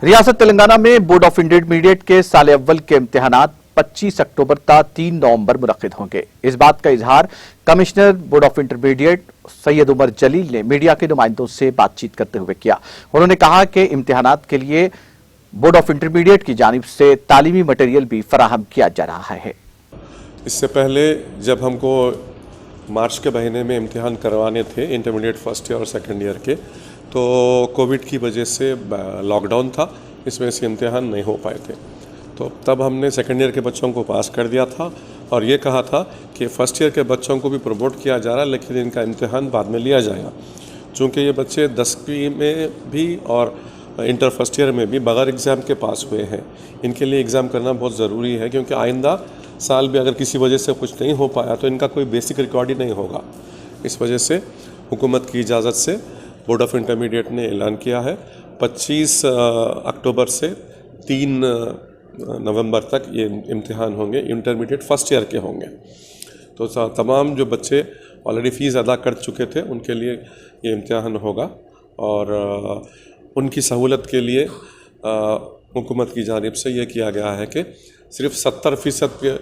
रियासत तेलंगाना में board of intermediate के साल अव्वल के इम्तिहानात 25 अक्टूबर तक 3 नवंबर मुनक्किद होंगे। इस बात का इजहार commissioner board of intermediate Syed Umar Jalil ने मीडिया के नुमाइंदों से बातचीत करते हुए किया। उन्होंने कहा कि इम्तिहानात के लिए बोर्ड ऑफ इंटरमीडिएट की जानिब से तालीमी मटेरियल भी फराहम किया जा रहा है। इससे पहले जब हमको मार्च के महीने में इम्तिहान करवाने थे इंटरमीडिएट फर्स्ट ईयर और सेकेंड ईयर के, तो कोविड की वजह से लॉकडाउन था, इस वजह से इम्तिहान नहीं हो पाए थे। तो तब हमने सेकेंड ईयर के बच्चों को पास कर दिया था और ये कहा था कि फ़र्स्ट ईयर के बच्चों को भी प्रमोट किया जा रहा है, लेकिन इनका इम्तिहान बाद में लिया जाएगा। चूँकि ये बच्चे 10वीं में भी और इंटर फर्स्ट ईयर में भी बगैर एग्ज़ाम के पास हुए हैं, इनके लिए एग्ज़ाम करना बहुत ज़रूरी है, क्योंकि आइंदा साल भी अगर किसी वजह से कुछ नहीं हो पाया तो इनका कोई बेसिक रिकॉर्ड ही नहीं होगा। इस वजह से हुकूमत की इजाज़त से बोर्ड ऑफ इंटरमीडिएट ने ऐलान किया है 25 अक्टूबर से 3 नवंबर तक ये इम्तिहान होंगे, इंटरमीडिएट फर्स्ट ईयर के होंगे। तो तमाम जो बच्चे ऑलरेडी फ़ीस अदा कर चुके थे उनके लिए ये इम्तिहान होगा और उनकी सहूलत के लिए हुकूमत की जानिब से ये किया गया है कि सिर्फ 70% के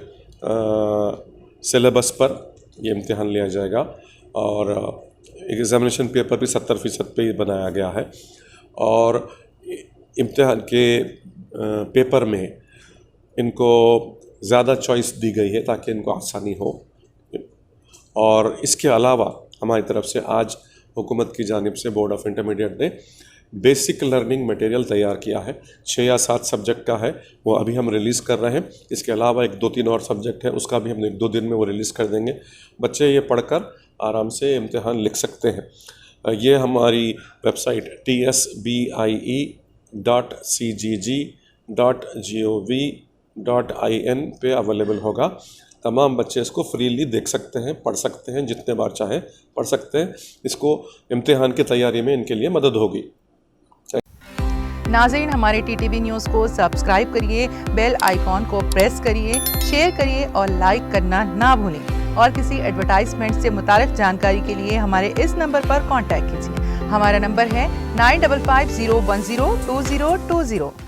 सिलेबस पर ये इम्तिहान लिया जाएगा और एग्ज़ामिनेशन पेपर भी 70% पे ही बनाया गया है और इम्तिहान के पेपर में इनको ज़्यादा चॉइस दी गई है ताकि इनको आसानी हो। और इसके अलावा हमारी तरफ से आज हुकूमत की जानिब से बोर्ड ऑफ इंटरमीडिएट ने बेसिक लर्निंग मटेरियल तैयार किया है। 6 या 7 सब्जेक्ट का है, वो अभी हम रिलीज़ कर रहे हैं। इसके अलावा 1-2-3 और सब्जेक्ट है, उसका भी हम 1-2 दिन में वो रिलीज़ कर देंगे। बच्चे ये पढ़कर आराम से इम्तिहान लिख सकते हैं। ये हमारी वेबसाइट tsbii.cgg.gov.in पे अवेलेबल होगा। तमाम बच्चे इसको फ्रीली देख सकते हैं, पढ़ सकते हैं, जितने बार चाहे पढ़ सकते हैं। इसको इम्तिहान की तैयारी में इनके लिए मदद होगी। नाज़रीन, हमारे टीटीवी न्यूज़ को सब्सक्राइब करिए, बेल आइकॉन को प्रेस करिए, शेयर करिए और लाइक करना ना भूलें। और किसी एडवर्टाइजमेंट से मुताल्लिक़ जानकारी के लिए हमारे इस नंबर पर कांटेक्ट कीजिए। हमारा नंबर है 9550102020।